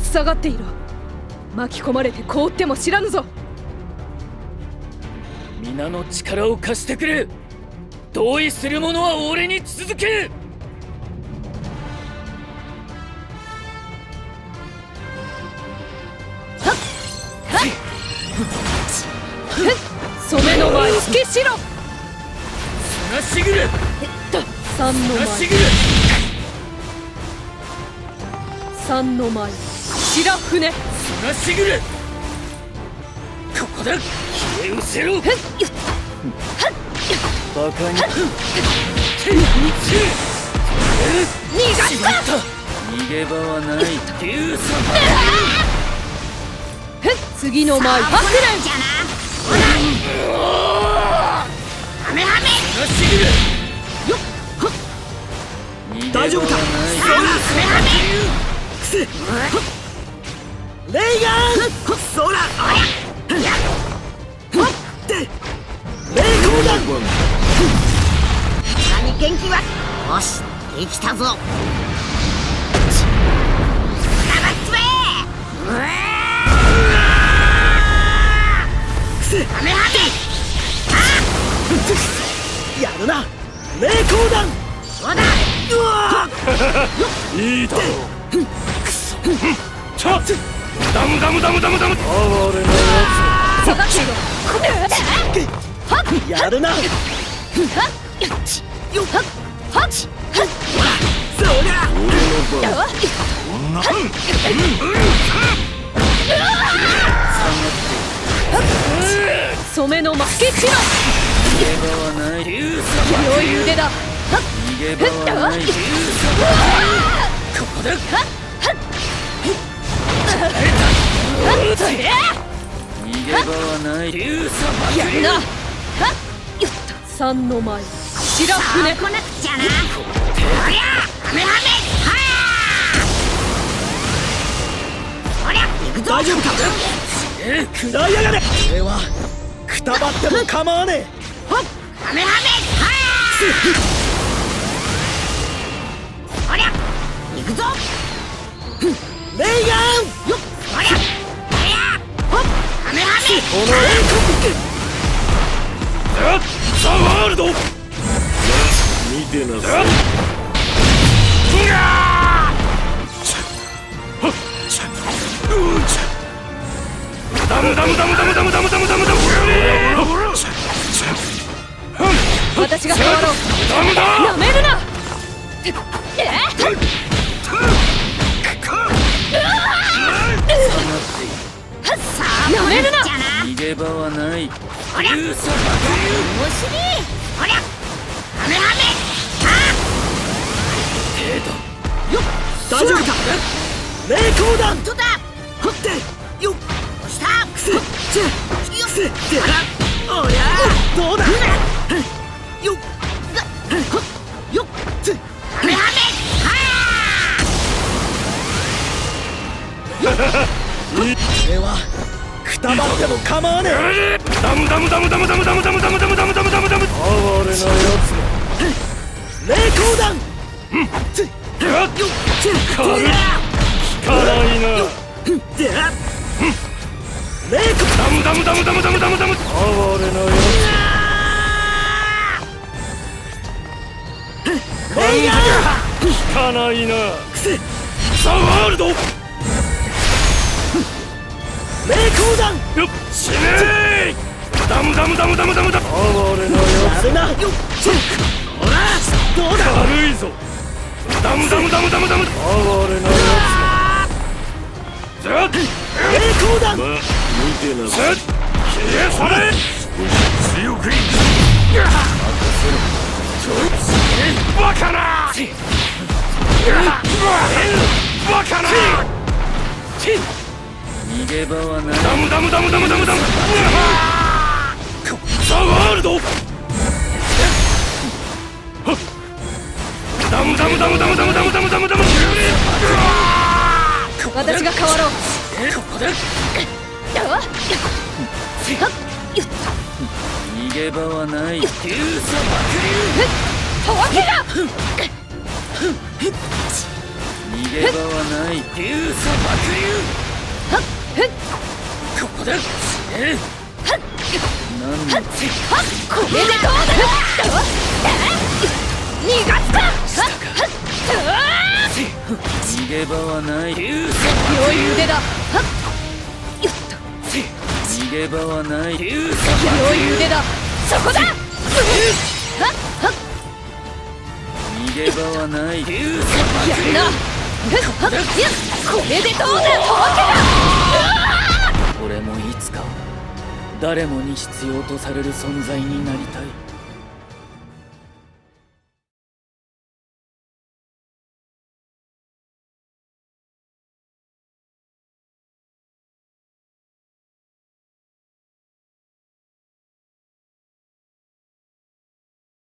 下がっていろ。巻き込まれて凍っても知らぬぞ。皆の力を貸してくれ。同意する者は俺に続け。染めの前つけしろ。綱しぐる。三の綱しぐ前る。三の前白船。綱しぐる。ここだ。消え失せろ。バカに。逃がすか。逃げ場はない。竜様。次の前ハクレンじゃな。ハメハメ。綱しぐる。大丈夫か。レイガンそらでレイコーダン。何元気は。よしできたぞ。頑張ってハメハメ。やるなレイコーダン。そうだ。うわいいだろう。くそ。ちょっダムダムダムダムダム。哀れな下がっていろ。やるな。はっはっそりゃ染めの負けしろ。逃げ場はない。竜様。良い腕だ。逃げ場はない。竜様。ここだ。逃げ場はない。竜様。やるな。三の前白船。来なくちゃな。おりゃハメハメ。おりゃ行くぞ。大丈夫か。食らいやがれ。俺はくたばっても構わねえ。ハメハメ。おりゃ行くぞ。レイガンおりゃハメハメ。このレイコザ・ワールド。見てなさい。ダムダムダムダムダムダムダムダムダム。私が変わろう。ダムだ。なめるな。なめるな。逃げ場はない。おりゃ竜様。お尻。おりゃハメハメ。大丈夫か。レイコーダン。本当だ。はってよっ押した。くせちゃくせっておりゃどうだよっよっつハメハ俺はくたばっても構わねえ。ダムダムダムダムダムダムダムダムダムダムダムダムダム。哀れなやつレイコーダンつよっつ軽い。効かないな。でレイコダムダムダムダムダムダムダム。哀れなやつ。レイガン効かないな。くせザ・ワールド。レイコーダンよっ死ねー。ダムダムダムダムダムダム。哀れなややるなよっほらどうつ。だ軽いぞ。ダムダムダムダムダム。哀れなやつ。ずっレイコーダン見てなさい。消え去れ。強くい。バカな。バカな。逃げ場はない。ダムダムダムダムダムダム。ザ・ワールド。ダムダムダムダムダムダムダムダムダム。私が変わろう。ここだ。逃げ場はない。竜様。たわけだ。逃げ場はない。流砂爆流。ここだ。何のこれでどうだ逃がすか。逃げ場はない。流砂良い腕だ。よっと逃げ場はない。流砂良い腕だ。そこだ。逃げ場はない。流砂やるな。これでどうだ。俺もいつか誰もに必要とされる存在になりたい。